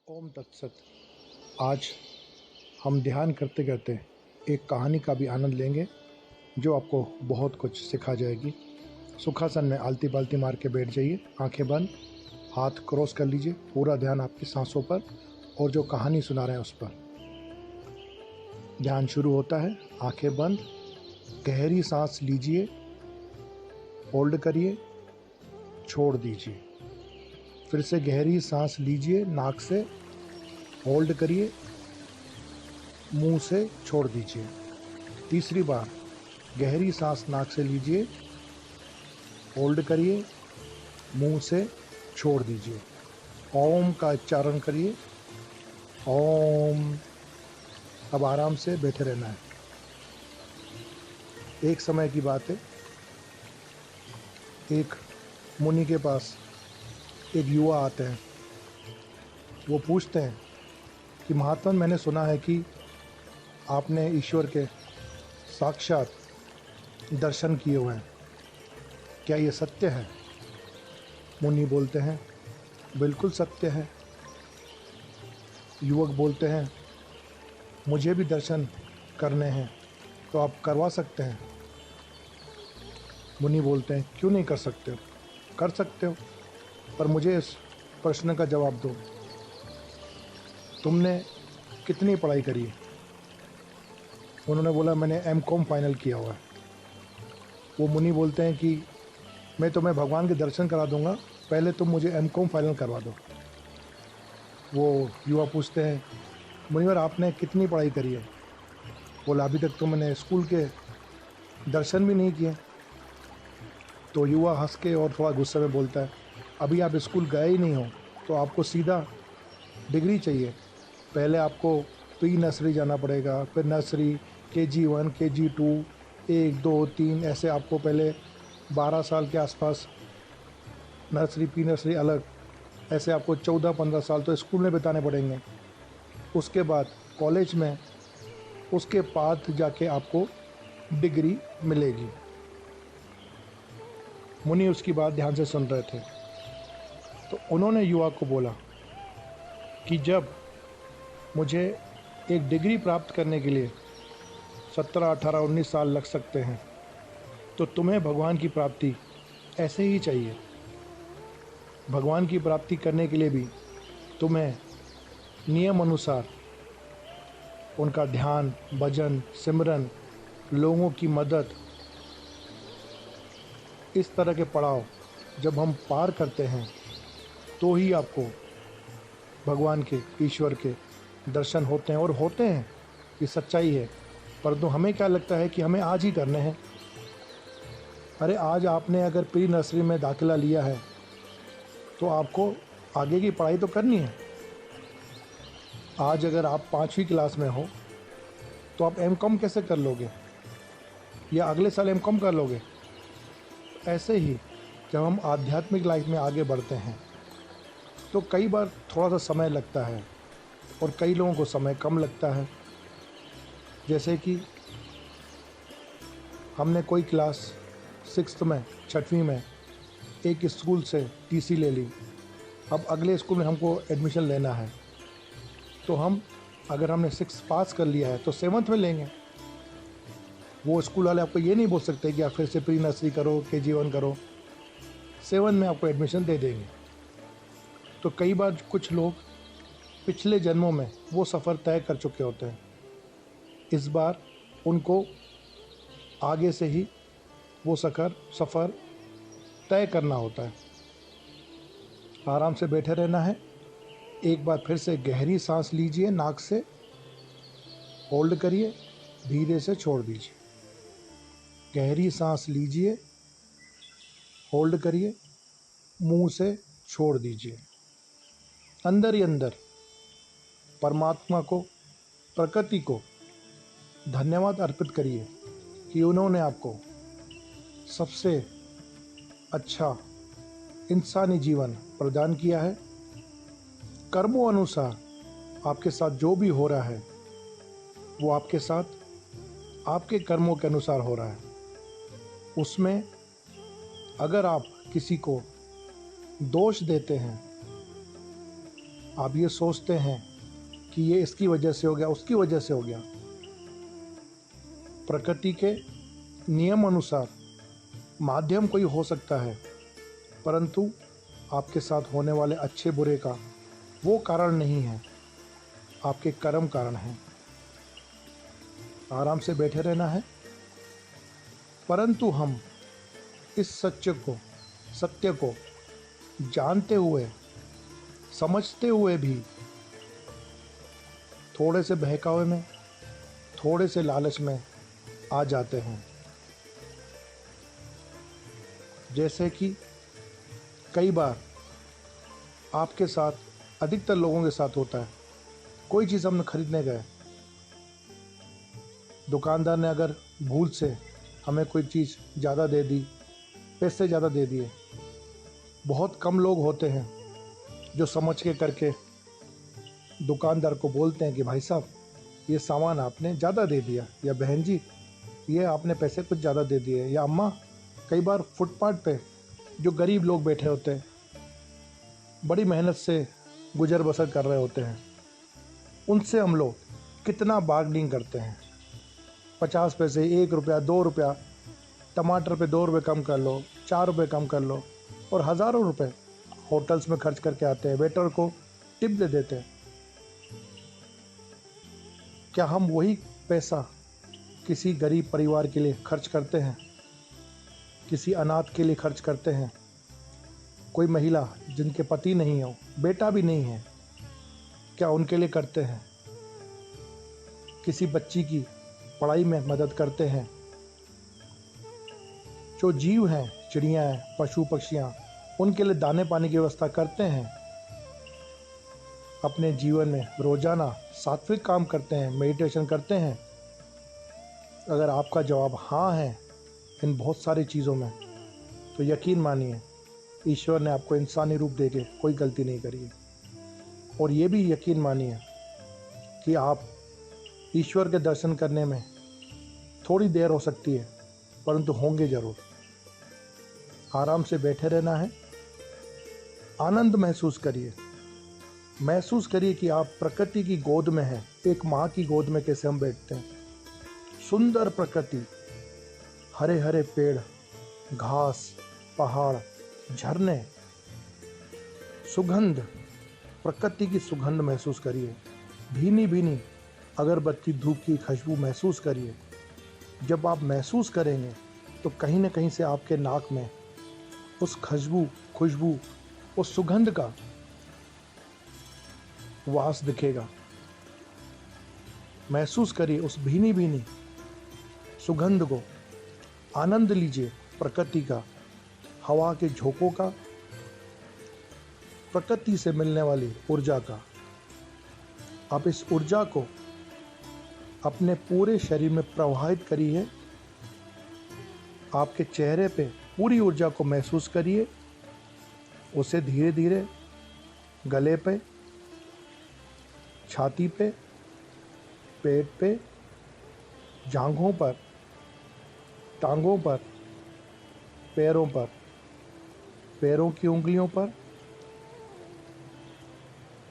ओम तत्सत। आज हम ध्यान करते करते एक कहानी का भी आनंद लेंगे जो आपको बहुत कुछ सिखा जाएगी। सुखासन में आलती पालती मार के बैठ जाइए, आंखें बंद, हाथ क्रॉस कर लीजिए, पूरा ध्यान आपकी सांसों पर और जो कहानी सुना रहे हैं उस पर। ध्यान शुरू होता है। आंखें बंद, गहरी सांस लीजिए, होल्ड करिए, छोड़ दीजिए। फिर से गहरी सांस लीजिए, नाक से होल्ड करिए, मुंह से छोड़ दीजिए। तीसरी बार गहरी सांस नाक से लीजिए, होल्ड करिए, मुंह से छोड़ दीजिए। ओम का उच्चारण करिए। ओम। अब आराम से बैठे रहना है। एक समय की बात है, एक मुनि के पास एक युवा आते हैं। वो पूछते हैं कि महात्मा, मैंने सुना है कि आपने ईश्वर के साक्षात दर्शन किए हुए हैं, क्या ये सत्य है? मुनि बोलते हैं, बिल्कुल सत्य है। युवक बोलते हैं, मुझे भी दर्शन करने हैं, तो आप करवा सकते हैं? मुनि बोलते हैं, क्यों नहीं कर सकते हो? कर सकते हो, पर मुझे इस प्रश्न का जवाब दो, तुमने कितनी पढ़ाई करी है? उन्होंने बोला, मैंने M.Com फाइनल किया हुआ है। वो मुनि बोलते हैं कि मैं तुम्हें भगवान के दर्शन करा दूंगा, पहले तुम मुझे M.Com फाइनल करवा दो। वो युवा पूछते हैं, मुनिवर आपने कितनी पढ़ाई करी है? बोला, अभी तक तो मैंने स्कूल के दर्शन भी नहीं किए। तो युवा हंस के और थोड़ा गुस्से में बोलता है, अभी आप स्कूल गए ही नहीं हो, तो आपको सीधा डिग्री चाहिए। पहले आपको प्री नर्सरी जाना पड़ेगा, फिर नर्सरी, KG1, KG2, 1, 2, 3, ऐसे आपको पहले 12 साल के आसपास नर्सरी, प्री नर्सरी अलग, ऐसे आपको 14-15 साल तो स्कूल में बिताने पड़ेंगे। उसके बाद कॉलेज में, उसके बाद जाके आपको डिग्री मिलेगी। मुनि उसकी बात ध्यान से सुन रहे थे। तो उन्होंने युवा को बोला कि जब मुझे एक डिग्री प्राप्त करने के लिए 17, 18, 19 साल लग सकते हैं, तो तुम्हें भगवान की प्राप्ति ऐसे ही चाहिए। भगवान की प्राप्ति करने के लिए भी तुम्हें नियम अनुसार उनका ध्यान, भजन, सिमरन, लोगों की मदद, इस तरह के पड़ाव जब हम पार करते हैं तो ही आपको भगवान के, ईश्वर के दर्शन होते हैं। और होते हैं, ये सच्चाई है। परंतु हमें क्या लगता है कि हमें आज ही करने हैं। अरे आज आपने अगर प्री नर्सरी में दाखिला लिया है तो आपको आगे की पढ़ाई तो करनी है। आज अगर आप 5वीं क्लास में हो तो आप M.Com कैसे कर लोगे, या अगले साल M.Com कर लोगे? ऐसे ही जब हम आध्यात्मिक लाइफ में आगे बढ़ते हैं तो कई बार थोड़ा सा समय लगता है और कई लोगों को समय कम लगता है। जैसे कि हमने कोई क्लास 6th में, 6वीं में एक स्कूल से TC ले ली, अब अगले स्कूल में हमको एडमिशन लेना है, तो हम, अगर हमने 6 पास कर लिया है तो 7th में लेंगे। वो स्कूल वाले आपको ये नहीं बोल सकते कि आप फिर से प्री नर्सरी करो, KG1 करो, 7 में आपको एडमिशन दे देंगे। तो कई बार कुछ लोग पिछले जन्मों में वो सफ़र तय कर चुके होते हैं, इस बार उनको आगे से ही वो सफ़र तय करना होता है। आराम से बैठे रहना है। एक बार फिर से गहरी सांस लीजिए, नाक से होल्ड करिए, धीरे से छोड़ दीजिए। गहरी सांस लीजिए, होल्ड करिए, मुंह से छोड़ दीजिए। अंदर ही अंदर परमात्मा को, प्रकृति को धन्यवाद अर्पित करिए कि उन्होंने आपको सबसे अच्छा इंसानी जीवन प्रदान किया है। कर्मों अनुसार आपके साथ जो भी हो रहा है वो आपके साथ आपके कर्मों के अनुसार हो रहा है। उसमें अगर आप किसी को दोष देते हैं आप ये सोचते हैं कि ये इसकी वजह से हो गया, उसकी वजह से हो गया। प्रकृति के नियम अनुसार माध्यम कोई हो सकता है, परंतु आपके साथ होने वाले अच्छे बुरे का वो कारण नहीं है, आपके कर्म कारण हैं। आराम से बैठे रहना है, परंतु हम इस सत्य को जानते हुए, समझते हुए भी थोड़े से बहकावे में, थोड़े से लालच में आ जाते हैं। जैसे कि कई बार आपके साथ, अधिकतर लोगों के साथ होता है, कोई चीज़ हमने खरीदने गए, दुकानदार ने अगर भूल से हमें कोई चीज़ ज़्यादा दे दी, पैसे ज़्यादा दे दिए। बहुत कम लोग होते हैं जो समझ के करके दुकानदार को बोलते हैं कि भाई साहब ये सामान आपने ज़्यादा दे दिया, या बहन जी ये आपने पैसे कुछ ज़्यादा दे दिए, या अम्मा। कई बार फुटपाथ पे जो गरीब लोग बैठे होते हैं, बड़ी मेहनत से गुजर बसर कर रहे होते हैं, उनसे हम लोग कितना बार्गेनिंग करते हैं। 50 पैसे, 1 रुपया, 2 रुपया, टमाटर पे 2 रुपये कम कर लो, 4 रुपये कम कर लो, और हज़ारों रुपए होटल्स में खर्च करके आते हैं, वेटर को टिप दे देते हैं। क्या हम वही पैसा किसी गरीब परिवार के लिए खर्च करते हैं? किसी अनाथ के लिए खर्च करते हैं? कोई महिला जिनके पति नहीं हो, बेटा भी नहीं है, क्या उनके लिए करते हैं? किसी बच्ची की पढ़ाई में मदद करते हैं? जो जीव हैं, चिड़ियाँ हैं, पशु पक्षियाँ, उनके लिए दाने पानी की व्यवस्था करते हैं? अपने जीवन में रोजाना सात्विक काम करते हैं, मेडिटेशन करते हैं? अगर आपका जवाब हाँ है इन बहुत सारी चीज़ों में, तो यकीन मानिए ईश्वर ने आपको इंसानी रूप देके कोई गलती नहीं करी है। और ये भी यकीन मानिए कि आप ईश्वर के दर्शन करने में थोड़ी देर हो सकती है, परंतु होंगे ज़रूर। आराम से बैठे रहना है, आनंद महसूस करिए। महसूस करिए कि आप प्रकृति की गोद में हैं, एक माँ की गोद में कैसे हम बैठते हैं। सुंदर प्रकृति, हरे हरे पेड़, घास, पहाड़, झरने, सुगंध, प्रकृति की सुगंध महसूस करिए। भीनी भीनी अगरबत्ती धूप की खुशबू महसूस करिए। जब आप महसूस करेंगे तो कहीं न कहीं से आपके नाक में उस खुशबू, उस सुगंध का वास दिखेगा। महसूस करिए उस भीनी भीनी सुगंध को, आनंद लीजिए प्रकृति का, हवा के झोंकों का, प्रकृति से मिलने वाली ऊर्जा का। आप इस ऊर्जा को अपने पूरे शरीर में प्रवाहित करिए। आपके चेहरे पे पूरी ऊर्जा को महसूस करिए। उसे धीरे धीरे गले पे, छाती पे, पेट पे, जांघों पर, टांगों पर, पैरों पर, पैरों की उंगलियों पर,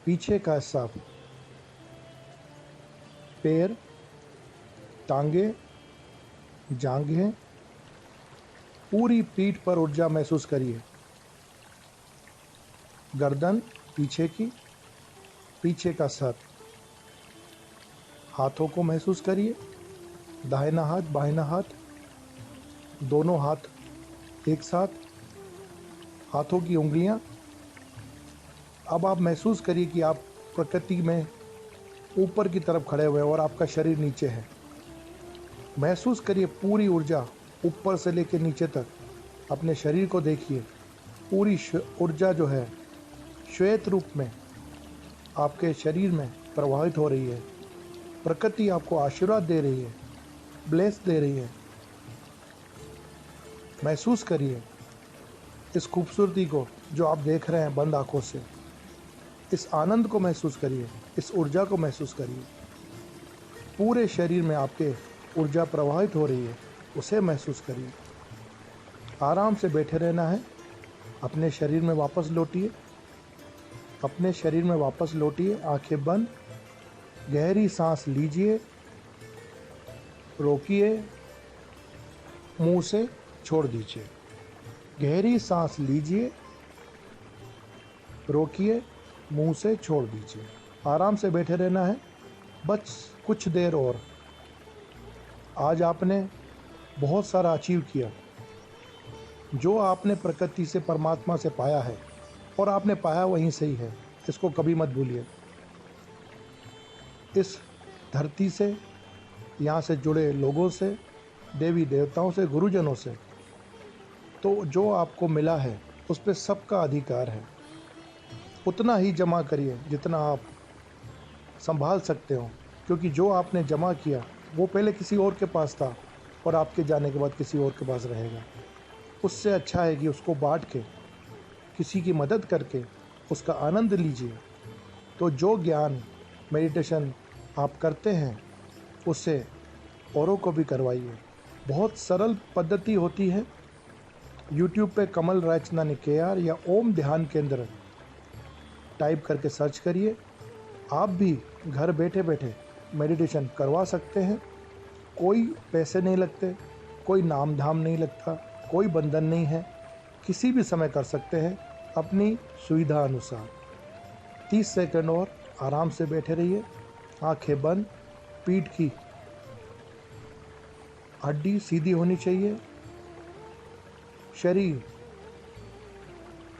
पीछे का हिस्सा, पैर, टांगे, जांघें, पूरी पीठ पर ऊर्जा महसूस करिए। गर्दन पीछे की, पीछे का सर, हाथों को महसूस करिए। दाहिना हाथ, बाहिना हाथ, दोनों हाथ एक साथ, हाथों की उंगलियां। अब आप महसूस करिए कि आप प्रकृति में ऊपर की तरफ खड़े हुए हैं और आपका शरीर नीचे है। महसूस करिए पूरी ऊर्जा ऊपर से लेकर नीचे तक। अपने शरीर को देखिए, पूरी ऊर्जा जो है श्वेत रूप में आपके शरीर में प्रवाहित हो रही है। प्रकृति आपको आशीर्वाद दे रही है, ब्लेस दे रही है। महसूस करिए इस खूबसूरती को जो आप देख रहे हैं बंद आंखों से। इस आनंद को महसूस करिए, इस ऊर्जा को महसूस करिए। पूरे शरीर में आपके ऊर्जा प्रवाहित हो रही है, उसे महसूस करिए। आराम से बैठे रहना है, अपने शरीर में वापस लौटिए। अपने शरीर में वापस लौटिए, आंखें बंद, गहरी सांस लीजिए, रोकिए, मुंह से छोड़ दीजिए। गहरी सांस लीजिए, रोकिए, मुंह से छोड़ दीजिए। आराम से बैठे रहना है, बस कुछ देर और। आज आपने बहुत सारा अचीव किया। जो आपने प्रकृति से, परमात्मा से पाया है, और आपने पाया वहीं से ही है, इसको कभी मत भूलिए। इस धरती से, यहाँ से जुड़े लोगों से, देवी देवताओं से, गुरुजनों से, तो जो आपको मिला है उस पर सबका अधिकार है। उतना ही जमा करिए जितना आप संभाल सकते हो, क्योंकि जो आपने जमा किया वो पहले किसी और के पास था और आपके जाने के बाद किसी और के पास रहेगा। उससे अच्छा है कि उसको बांट के, किसी की मदद करके उसका आनंद लीजिए। तो जो ज्ञान, मेडिटेशन आप करते हैं उससे औरों को भी करवाइए। बहुत सरल पद्धति होती है। YouTube पे कमल रचना निकेयर या ओम ध्यान केंद्र टाइप करके सर्च करिए। आप भी घर बैठे बैठे मेडिटेशन करवा सकते हैं। कोई पैसे नहीं लगते, कोई नाम धाम नहीं लगता, कोई बंधन नहीं है। किसी भी समय कर सकते हैं अपनी सुविधा अनुसार। 30 सेकंड और आराम से बैठे रहिए, आंखें बंद। पीठ की हड्डी सीधी होनी चाहिए। शरीर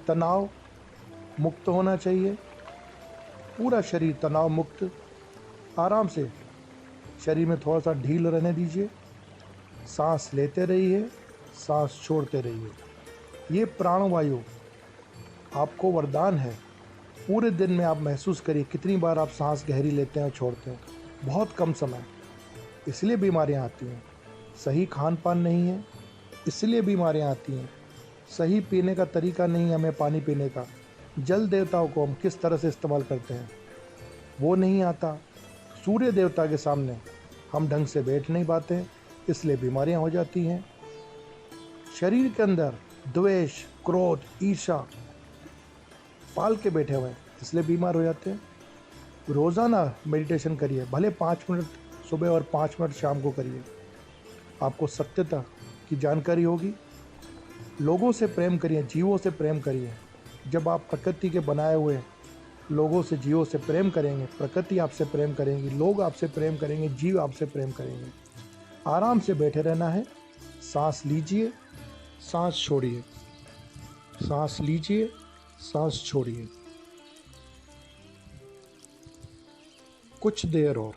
तनाव मुक्त होना चाहिए, पूरा शरीर तनाव मुक्त। आराम से शरीर में थोड़ा सा ढील रहने दीजिए। सांस लेते रहिए, सांस छोड़ते रहिए। ये प्राणवायु आपको वरदान है। पूरे दिन में आप महसूस करिए कितनी बार आप सांस गहरी लेते हैं और छोड़ते हैं। बहुत कम समय, इसलिए बीमारियां आती हैं। सही खान पान नहीं है, इसलिए बीमारियां आती हैं। सही पीने का तरीका नहीं है हमें पानी पीने का। जल देवताओं को हम किस तरह से इस्तेमाल करते हैं वो नहीं आता। सूर्य देवता के सामने हम ढंग से बैठ नहीं पाते, इसलिए बीमारियां हो जाती हैं। शरीर के अंदर द्वेष, क्रोध, ईर्ष्या पाल के बैठे हुए हैं, इसलिए बीमार हो जाते हैं। रोज़ाना मेडिटेशन करिए, भले 5 मिनट सुबह और 5 मिनट शाम को करिए। आपको सत्यता की जानकारी होगी। लोगों से प्रेम करिए, जीवों से प्रेम करिए। जब आप प्रकृति के बनाए हुए लोगों से, जीवों से प्रेम करेंगे, प्रकृति आपसे प्रेम करेंगी, लोग आपसे प्रेम करेंगे, जीव आपसे प्रेम करेंगे। आराम से बैठे रहना है। सांस लीजिए, सांस छोड़िए, सांस लीजिए, सांस छोड़िए। कुछ देर और,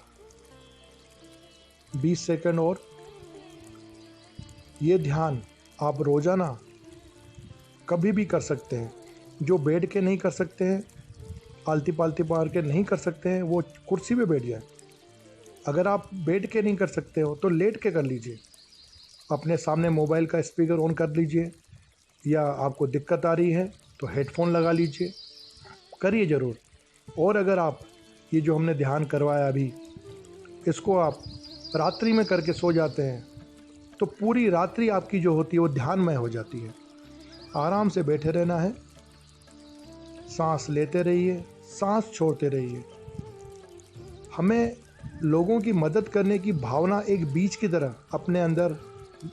20 सेकंड और। ये ध्यान आप रोज़ाना कभी भी कर सकते हैं। जो बैठ के नहीं कर सकते हैं, आलती पालती मार के नहीं कर सकते हैं, वो कुर्सी पे बैठ जाए। अगर आप बैठ के नहीं कर सकते हो तो लेट के कर लीजिए। अपने सामने मोबाइल का स्पीकर ऑन कर लीजिए, या आपको दिक्कत आ रही है तो हेडफोन लगा लीजिए, करिए ज़रूर। और अगर आप ये जो हमने ध्यान करवाया अभी, इसको आप रात्रि में करके सो जाते हैं तो पूरी रात्रि आपकी जो होती है वो ध्यानमय हो जाती है। आराम से बैठे रहना है, सांस लेते रहिए, सांस छोड़ते रहिए। हमें लोगों की मदद करने की भावना एक बीज की तरह अपने अंदर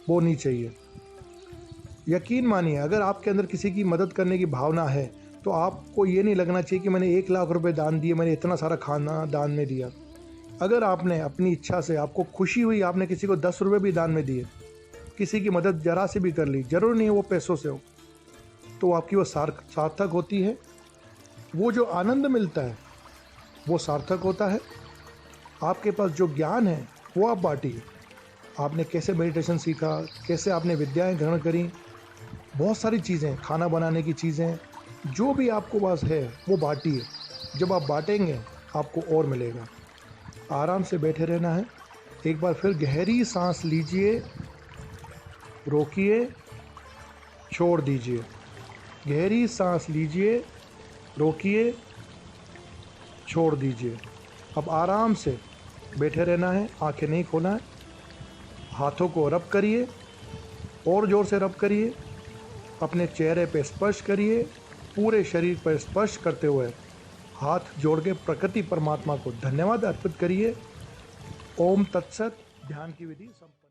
बोनी चाहिए। यकीन मानिए, अगर आपके अंदर किसी की मदद करने की भावना है तो आपको ये नहीं लगना चाहिए कि मैंने 1 लाख रुपए दान दिए, मैंने इतना सारा खाना दान में दिया। अगर आपने अपनी इच्छा से, आपको खुशी हुई, आपने किसी को 10 रुपये भी दान में दिए, किसी की मदद जरा से भी कर ली, ज़रूर नहीं है वो पैसों से हो, तो आपकी वो सार्थक होती है। वो जो आनंद मिलता है वो सार्थक होता है। आपके पास जो ज्ञान है वो आप बांटिए। आपने कैसे मेडिटेशन सीखा, कैसे आपने विद्याएं ग्रहण करी, बहुत सारी चीज़ें, खाना बनाने की चीज़ें, जो भी आपको पास है वो बांटिए। जब आप बांटेंगे आपको और मिलेगा। आराम से बैठे रहना है। एक बार फिर गहरी सांस लीजिए, रोकिए, छोड़ दीजिए। गहरी सांस लीजिए, रोकिए, छोड़ दीजिए। अब आराम से बैठे रहना है, आंखें नहीं खोलना है। हाथों को रब करिए, और ज़ोर से रब करिए। अपने चेहरे पे स्पर्श करिए, पूरे शरीर पर स्पर्श करते हुए हाथ जोड़ के प्रकृति परमात्मा को धन्यवाद अर्पित करिए। ओम तत्सत। ध्यान की विधि संपन्न।